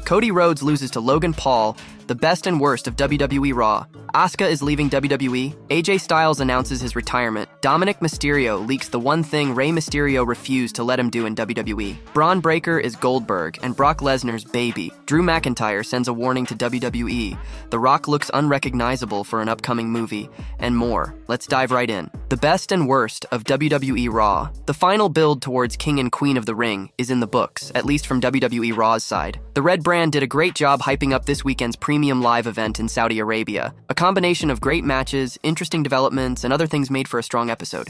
Cody Rhodes loses to Logan Paul, the best and worst of WWE Raw. Asuka is leaving WWE. AJ Styles announces his retirement. Dominik Mysterio leaks the one thing Rey Mysterio refused to let him do in WWE. Bron Breaker is Goldberg and Brock Lesnar's baby. Drew McIntyre sends a warning to WWE. The Rock looks unrecognizable for an upcoming movie, and more. Let's dive right in. The best and worst of WWE Raw. The final build towards King and Queen of the Ring is in the books, at least from WWE Raw's side. The Red Brand did a great job hyping up this weekend's premium live event in Saudi Arabia. A combination of great matches, interesting developments, and other things made for a strong episode.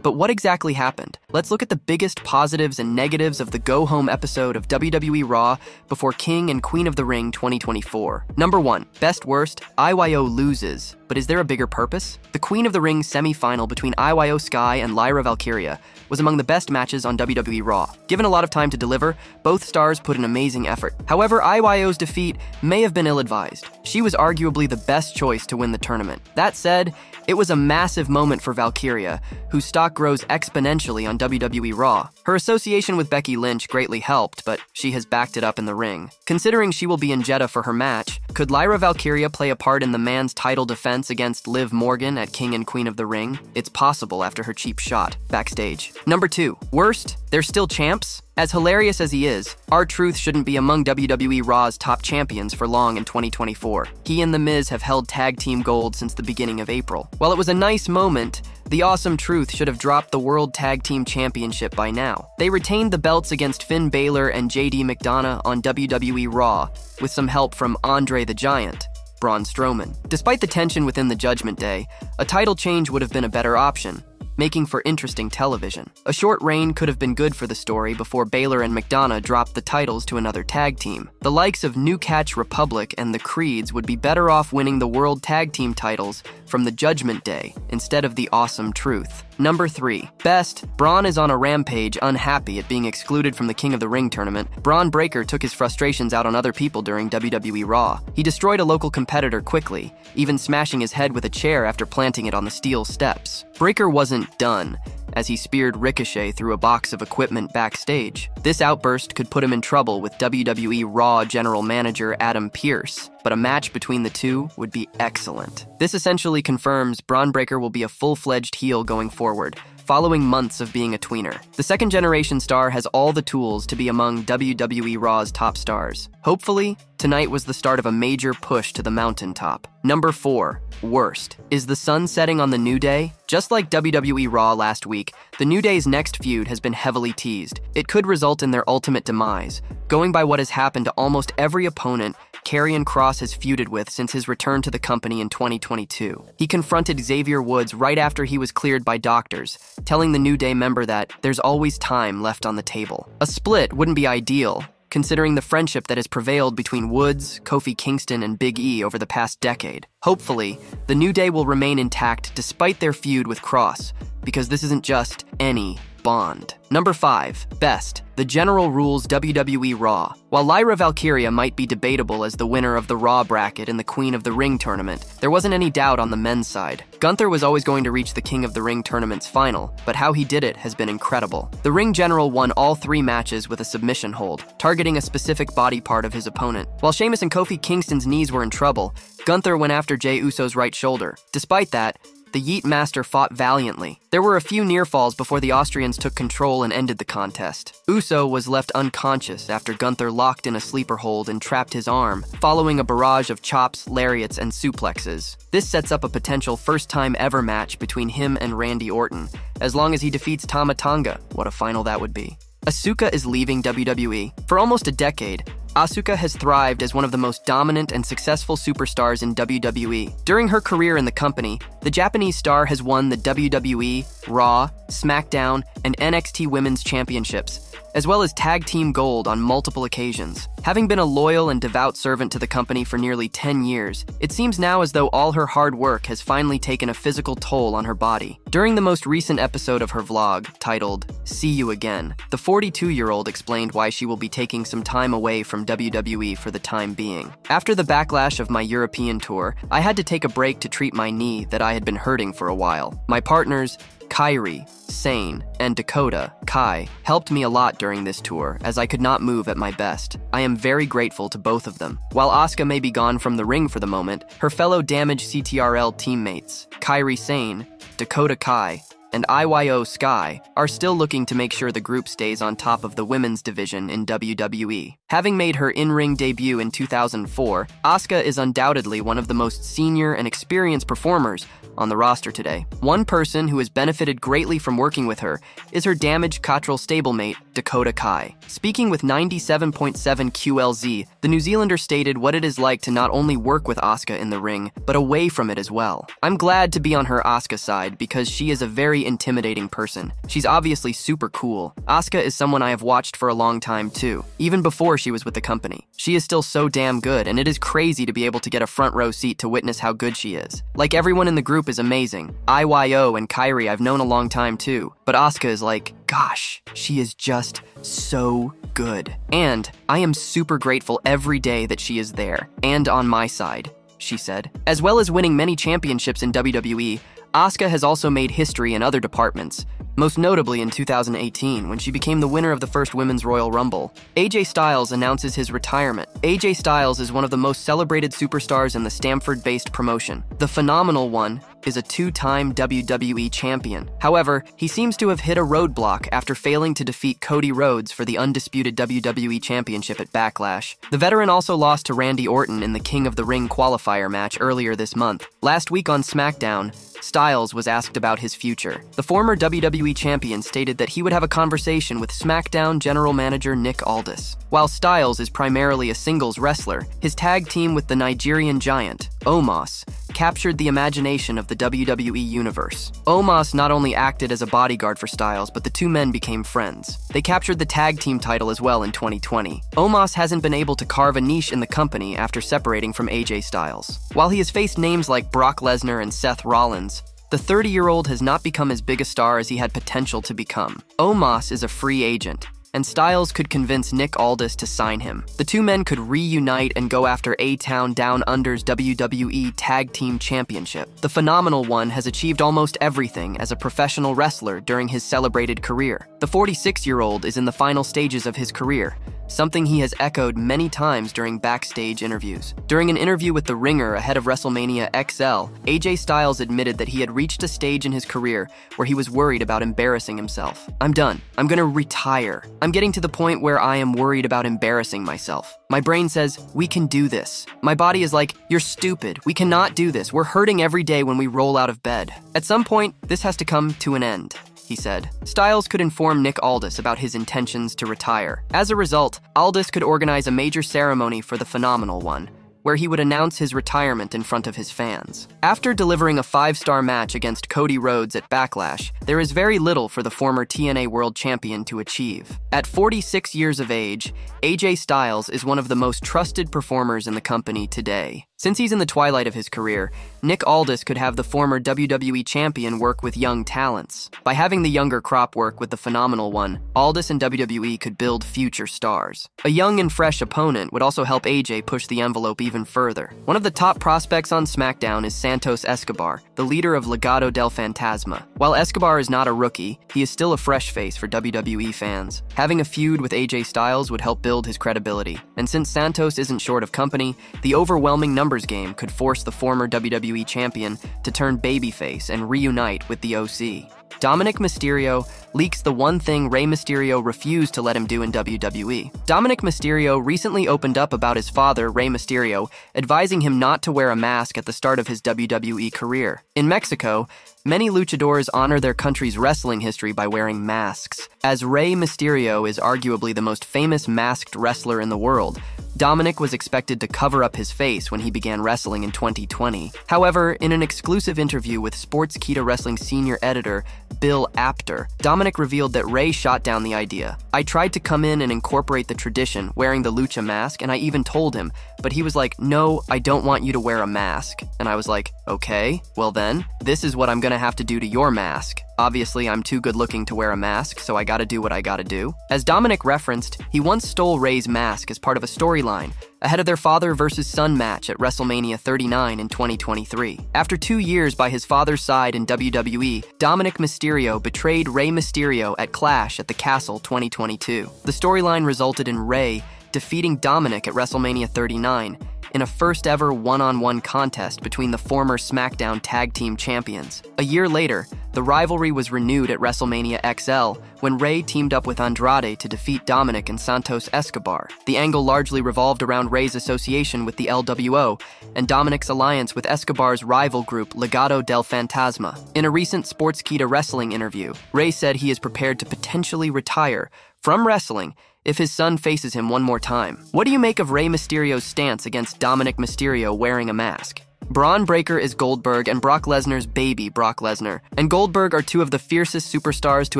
But what exactly happened? Let's look at the biggest positives and negatives of the go-home episode of WWE Raw before King and Queen of the Ring 2024. Number 1. Best worst, IYO loses. But is there a bigger purpose? The Queen of the Ring semi-final between IYO Sky and Lyra Valkyria was among the best matches on WWE Raw. Given a lot of time to deliver, both stars put an amazing effort. However, IYO's defeat may have been ill-advised. She was arguably the best choice to win the tournament. That said, it was a massive moment for Valkyria, whose stock grows exponentially on WWE Raw. Her association with Becky Lynch greatly helped, but she has backed it up in the ring. Considering she will be in Jeddah for her match, could Lyra Valkyria play a part in the man's title defense against Liv Morgan at King and Queen of the Ring? It's possible after her cheap shot backstage. Number 2. Worst? They're still champs? As hilarious as he is, R-Truth shouldn't be among WWE Raw's top champions for long in 2024. He and The Miz have held tag team gold since the beginning of April. While it was a nice moment, the Awesome Truth should have dropped the World Tag Team Championship by now. They retained the belts against Finn Balor and JD McDonough on WWE Raw, with some help from Andre the Giant, Braun Strowman. Despite the tension within the Judgment Day, a title change would have been a better option, making for interesting television. A short reign could have been good for the story before Balor and McDonough dropped the titles to another tag team. The likes of New Catch Republic and the Creeds would be better off winning the World Tag Team titles from the Judgment Day instead of the Awesome Truth. Number 3. Best, Braun is on a rampage, unhappy at being excluded from the King of the Ring tournament. Bron Breaker took his frustrations out on other people during WWE Raw. He destroyed a local competitor quickly, even smashing his head with a chair after planting it on the steel steps. Breaker wasn't done, as he speared Ricochet through a box of equipment backstage. This outburst could put him in trouble with WWE Raw General Manager Adam Pearce, but a match between the two would be excellent. This essentially confirms Bron Breaker will be a full-fledged heel going forward, following months of being a tweener. The second-generation star has all the tools to be among WWE Raw's top stars. Hopefully, tonight was the start of a major push to the mountaintop. Number 4. Worst. Is the sun setting on the New Day? Just like WWE Raw last week, the New Day's next feud has been heavily teased. It could result in their ultimate demise. Going by what has happened to almost every opponent Karrion Kross has feuded with since his return to the company in 2022. He confronted Xavier Woods right after he was cleared by doctors, telling the New Day member that there's always time left on the table. A split wouldn't be ideal, considering the friendship that has prevailed between Woods, Kofi Kingston, and Big E over the past decade. Hopefully, the New Day will remain intact despite their feud with Kross, because this isn't just any bond. Number 5. Best. The General Rules WWE Raw. While Lyra Valkyria might be debatable as the winner of the Raw bracket in the Queen of the Ring tournament, there wasn't any doubt on the men's side. Gunther was always going to reach the King of the Ring tournament's final, but how he did it has been incredible. The Ring General won all 3 matches with a submission hold, targeting a specific body part of his opponent. While Sheamus and Kofi Kingston's knees were in trouble, Gunther went after Jey Uso's right shoulder. Despite that, the Yeet Master fought valiantly. There were a few near falls before the Austrians took control and ended the contest. Uso was left unconscious after Gunther locked in a sleeper hold and trapped his arm, following a barrage of chops, lariats, and suplexes. This sets up a potential first-time ever match between him and Randy Orton, as long as he defeats Tama Tonga. What a final that would be. Asuka is leaving WWE. For almost a decade, Asuka has thrived as one of the most dominant and successful superstars in WWE. During her career in the company, the Japanese star has won the WWE, Raw, SmackDown, and NXT Women's Championships, as well as Tag Team Gold on multiple occasions. Having been a loyal and devout servant to the company for nearly 10 years, it seems now as though all her hard work has finally taken a physical toll on her body. During the most recent episode of her vlog, titled, "See You Again," the 42-year-old explained why she will be taking some time away from WWE for the time being. "After the backlash of my European tour, I had to take a break to treat my knee that I had been hurting for a while. My partners, Kairi, Sane, and Dakota, Kai, helped me a lot during this tour as I could not move at my best. I am very grateful to both of them. While Asuka may be gone from the ring for the moment, her fellow damaged CTRL teammates, Kairi Sane, Dakota Kai, and IYO Sky, are still looking to make sure the group stays on top of the women's division in WWE. Having made her in-ring debut in 2004, Asuka is undoubtedly one of the most senior and experienced performers on the roster today. One person who has benefited greatly from working with her is her damaged Cottrell stablemate, Dakota Kai. Speaking with 97.7 QLZ, the New Zealander stated what it is like to not only work with Asuka in the ring, but away from it as well. I'm glad to be on her Asuka side because she is a very intimidating person. She's obviously super cool. Asuka is someone I have watched for a long time too, even before she was with the company. She is still so damn good, and it is crazy to be able to get a front row seat to witness how good she is. Like, everyone in the group is amazing. IYO and Kairi I've known a long time too, but Asuka is like, gosh, she is just so good. And I am super grateful every day that she is there and on my side, she said. As well as winning many championships in WWE, Asuka has also made history in other departments, most notably in 2018 when she became the winner of the first Women's Royal Rumble. AJ Styles announces his retirement. AJ Styles is one of the most celebrated superstars in the Stamford-based promotion. The Phenomenal One is a two-time WWE champion. However, he seems to have hit a roadblock after failing to defeat Cody Rhodes for the undisputed WWE Championship at Backlash. The veteran also lost to Randy Orton in the King of the Ring qualifier match earlier this month. Last week on SmackDown, Styles was asked about his future. The former WWE champion stated that he would have a conversation with SmackDown general manager Nick Aldis. While Styles is primarily a singles wrestler, his tag team with the Nigerian giant, Omos, captured the imagination of the WWE universe. Omos not only acted as a bodyguard for Styles, but the two men became friends. They captured the tag team title as well in 2020. Omos hasn't been able to carve a niche in the company after separating from AJ Styles. While he has faced names like Brock Lesnar and Seth Rollins, the 30-year-old has not become as big a star as he had potential to become. Omos is a free agent, and Styles could convince Nick Aldis to sign him. The two men could reunite and go after A-Town Down Under's WWE Tag Team Championship. The Phenomenal One has achieved almost everything as a professional wrestler during his celebrated career. The 46-year-old is in the final stages of his career, something he has echoed many times during backstage interviews. During an interview with The Ringer ahead of WrestleMania XL, AJ Styles admitted that he had reached a stage in his career where he was worried about embarrassing himself. I'm done. I'm gonna retire. I'm getting to the point where I am worried about embarrassing myself. My brain says, we can do this. My body is like, you're stupid. We cannot do this. We're hurting every day when we roll out of bed. At some point, this has to come to an end, he said. Styles could inform Nick Aldis about his intentions to retire. As a result, Aldis could organize a major ceremony for the Phenomenal One, where he would announce his retirement in front of his fans. After delivering a 5-star match against Cody Rhodes at Backlash, there is very little for the former TNA World Champion to achieve. At 46 years of age, AJ Styles is one of the most trusted performers in the company today. Since he's in the twilight of his career, Nick Aldis could have the former WWE champion work with young talents. By having the younger crop work with the Phenomenal One, Aldis and WWE could build future stars. A young and fresh opponent would also help AJ push the envelope even further. One of the top prospects on SmackDown is Santos Escobar, the leader of Legado del Fantasma. While Escobar is not a rookie, he is still a fresh face for WWE fans. Having a feud with AJ Styles would help build his credibility. And since Santos isn't short of company, the overwhelming numbers game could force the former WWE champion to turn babyface and reunite with the OC. Dominik Mysterio leaks the one thing Rey Mysterio refused to let him do in WWE. Dominik Mysterio recently opened up about his father, Rey Mysterio, advising him not to wear a mask at the start of his WWE career. In Mexico, many luchadors honor their country's wrestling history by wearing masks. As Rey Mysterio is arguably the most famous masked wrestler in the world, Dominik was expected to cover up his face when he began wrestling in 2020. However, in an exclusive interview with Sportskeeda Wrestling senior editor Bill Apter, Dominik revealed that Rey shot down the idea. I tried to come in and incorporate the tradition, wearing the lucha mask, and I even told him, but he was like, no, I don't want you to wear a mask. And I was like, okay, well then, this is what I'm gonna have to do to your mask. Obviously, I'm too good looking to wear a mask, so I gotta do what I gotta do. As Dominik referenced, he once stole Rey's mask as part of a storyline, ahead of their father versus son match at WrestleMania 39 in 2023. After 2 years by his father's side in WWE, Dominik Mysterio betrayed Rey Mysterio at Clash at the Castle 2022. The storyline resulted in Rey defeating Dominik at WrestleMania 39 in a first-ever one-on-one contest between the former SmackDown Tag Team Champions. A year later, the rivalry was renewed at WrestleMania XL when Rey teamed up with Andrade to defeat Dominik and Santos Escobar. The angle largely revolved around Rey's association with the LWO and Dominik's alliance with Escobar's rival group Legado del Fantasma. In a recent Sportskeeda Wrestling interview, Rey said he is prepared to potentially retire from wrestling if his son faces him one more time. What do you make of Rey Mysterio's stance against Dominik Mysterio wearing a mask? Bron Breaker is Goldberg and Brock Lesnar's baby Brock Lesnar, and Goldberg are two of the fiercest superstars to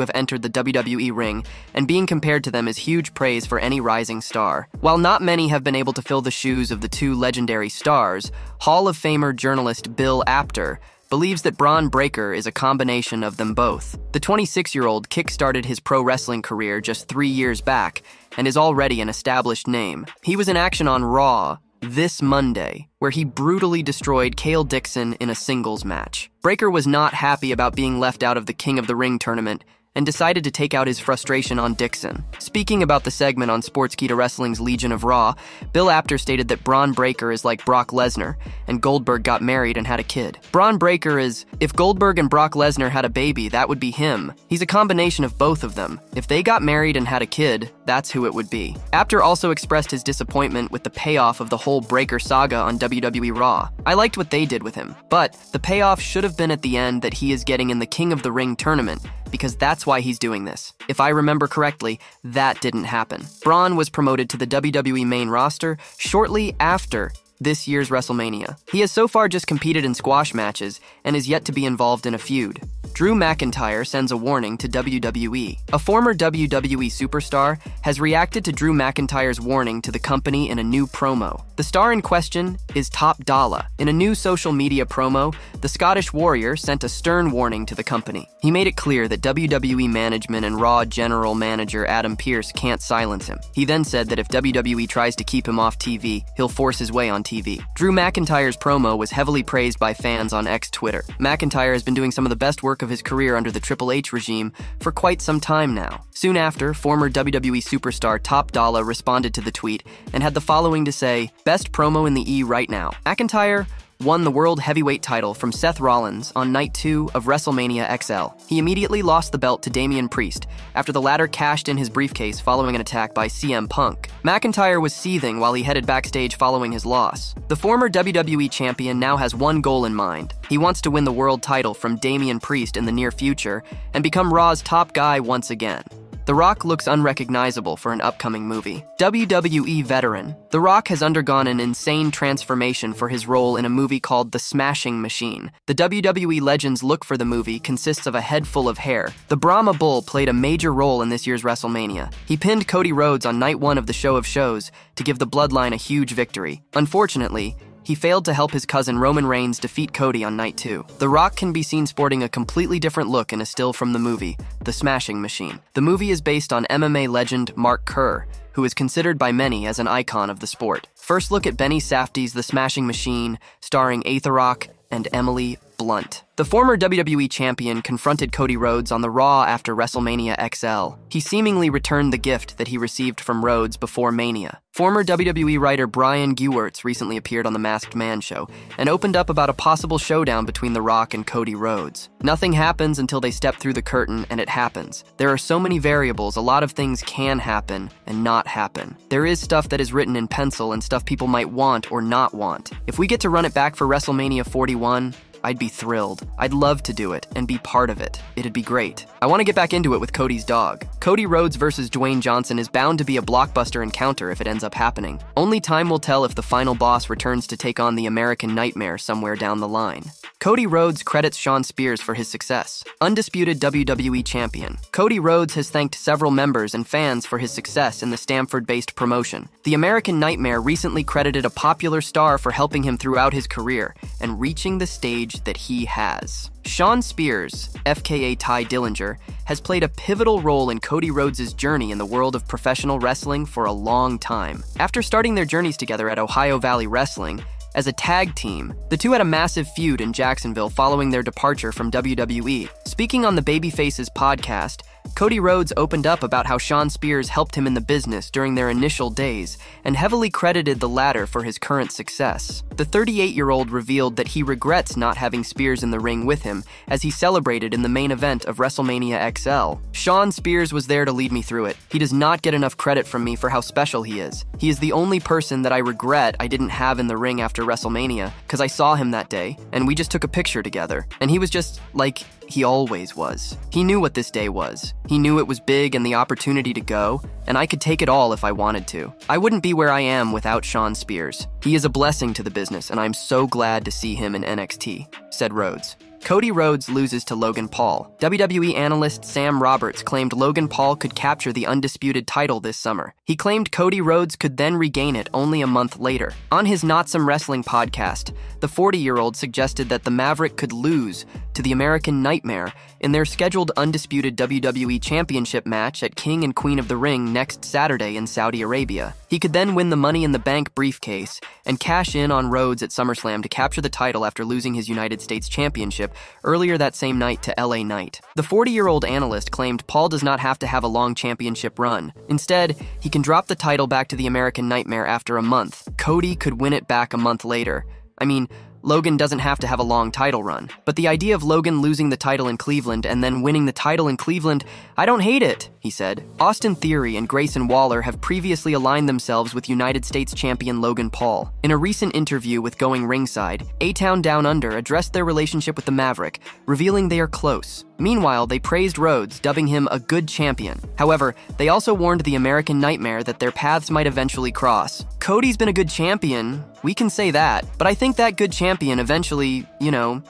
have entered the WWE ring, and being compared to them is huge praise for any rising star. While not many have been able to fill the shoes of the two legendary stars, Hall of Famer journalist Bill Apter believes that Bron Breaker is a combination of them both. The 26-year-old kick-started his pro wrestling career just 3 years back and is already an established name. He was in action on Raw this Monday, where he brutally destroyed Cale Dixon in a singles match. Breaker was not happy about being left out of the King of the Ring tournament and decided to take out his frustration on Dixon. Speaking about the segment on Sportskeeda Wrestling's Legion of Raw, Bill Apter stated that Bron Breaker is like Brock Lesnar, and Goldberg got married and had a kid. Bron Breaker is, if Goldberg and Brock Lesnar had a baby, that would be him. He's a combination of both of them. If they got married and had a kid, that's who it would be. Apter also expressed his disappointment with the payoff of the whole Breaker saga on WWE Raw. I liked what they did with him, but the payoff should have been at the end that he is getting in the King of the Ring tournament, because that's why he's doing this. If I remember correctly, that didn't happen. Bron was promoted to the WWE main roster shortly after this year's WrestleMania. He has so far just competed in squash matches and is yet to be involved in a feud. Drew McIntyre sends a warning to WWE. A former WWE superstar has reacted to Drew McIntyre's warning to the company in a new promo. The star in question is Top Dollar. In a new social media promo, the Scottish Warrior sent a stern warning to the company. He made it clear that WWE management and Raw general manager Adam Pearce can't silence him. He then said that if WWE tries to keep him off TV, he'll force his way on TV. Drew McIntyre's promo was heavily praised by fans on X-Twitter. McIntyre has been doing some of the best work of his career under the Triple H regime for quite some time now. Soon after, former WWE superstar Top Dollar responded to the tweet and had the following to say, "Best promo in the E right now." McIntyre won the World Heavyweight title from Seth Rollins on Night 2 of WrestleMania XL. He immediately lost the belt to Damian Priest after the latter cashed in his briefcase following an attack by CM Punk. McIntyre was seething while he headed backstage following his loss. The former WWE champion now has one goal in mind. He wants to win the world title from Damian Priest in the near future and become Raw's top guy once again. The Rock looks unrecognizable for an upcoming movie. WWE veteran. The Rock has undergone an insane transformation for his role in a movie called The Smashing Machine. The WWE legend's look for the movie consists of a head full of hair. The Brahma Bull played a major role in this year's WrestleMania. He pinned Cody Rhodes on Night 1 of the Show of Shows to give the Bloodline a huge victory. Unfortunately, he failed to help his cousin Roman Reigns defeat Cody on Night 2. The Rock can be seen sporting a completely different look in a still from the movie, The Smashing Machine. The movie is based on MMA legend Mark Kerr, who is considered by many as an icon of the sport. First look at Benny Safdie's The Smashing Machine, starring Rock and Emily Blunt. The former WWE champion confronted Cody Rhodes on the Raw after WrestleMania XL. He seemingly returned the gift that he received from Rhodes before Mania. Former WWE writer Brian Gewirtz recently appeared on The Masked Man show and opened up about a possible showdown between The Rock and Cody Rhodes. Nothing happens until they step through the curtain, and it happens. There are so many variables, a lot of things can happen and not happen. There is stuff that is written in pencil and stuff people might want or not want. If we get to run it back for WrestleMania 41, I'd be thrilled. I'd love to do it and be part of it. It'd be great. I want to get back into it with Cody's dog. Cody Rhodes versus Dwayne Johnson is bound to be a blockbuster encounter if it ends up happening. Only time will tell if the final boss returns to take on the American Nightmare somewhere down the line. Cody Rhodes credits Shawn Spears for his success. Undisputed WWE champion. Cody Rhodes has thanked several members and fans for his success in the Stamford-based promotion. The American Nightmare recently credited a popular star for helping him throughout his career and reaching the stage that he has. Shawn Spears, FKA Ty Dillinger, has played a pivotal role in Cody Rhodes' journey in the world of professional wrestling for a long time. After starting their journeys together at Ohio Valley Wrestling, as a tag team, the two had a massive feud in Jacksonville following their departure from WWE. Speaking on the Babyfaces podcast, Cody Rhodes opened up about how Shawn Spears helped him in the business during their initial days and heavily credited the latter for his current success. The 38-year-old revealed that he regrets not having Spears in the ring with him as he celebrated in the main event of WrestleMania XL. Shawn Spears was there to lead me through it. He does not get enough credit from me for how special he is. He is the only person that I regret I didn't have in the ring after WrestleMania because I saw him that day and we just took a picture together. And he was just like he always was. He knew what this day was. He knew it was big and the opportunity to go, and I could take it all if I wanted to. I wouldn't be where I am without Shawn Spears. He is a blessing to the business, and I'm so glad to see him in NXT, said Rhodes. Cody Rhodes loses to Logan Paul. WWE analyst Sam Roberts claimed Logan Paul could capture the undisputed title this summer. He claimed Cody Rhodes could then regain it only a month later. On his Not Some Wrestling podcast, the 40-year-old suggested that the Maverick could lose to the American Nightmare in their scheduled undisputed WWE Championship match at King and Queen of the Ring next Saturday in Saudi Arabia. He could then win the Money in the Bank briefcase and cash in on Rhodes at SummerSlam to capture the title after losing his United States Championship earlier that same night to LA Knight. The 40-year-old analyst claimed Paul does not have to have a long championship run. Instead, he can drop the title back to the American Nightmare after a month. Cody could win it back a month later. I mean, Logan doesn't have to have a long title run. But the idea of Logan losing the title in Cleveland and then winning the title in Cleveland, I don't hate it, he said. Austin Theory and Grayson Waller have previously aligned themselves with United States champion Logan Paul. In a recent interview with Going Ringside, A-Town Down Under addressed their relationship with the Maverick, revealing they are close. Meanwhile, they praised Rhodes, dubbing him a good champion. However, they also warned the American Nightmare that their paths might eventually cross. Cody's been a good champion, we can say that, but I think that good champion eventually,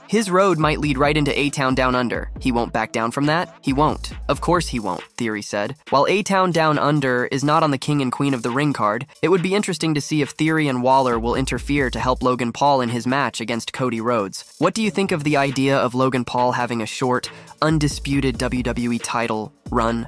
his road might lead right into A-Town Down Under. He won't back down from that? He won't. Of course he won't, Theory said. While A-Town Down Under is not on the King and Queen of the Ring card, it would be interesting to see if Theory and Waller will interfere to help Logan Paul in his match against Cody Rhodes. What do you think of the idea of Logan Paul having a short, undisputed WWE title run?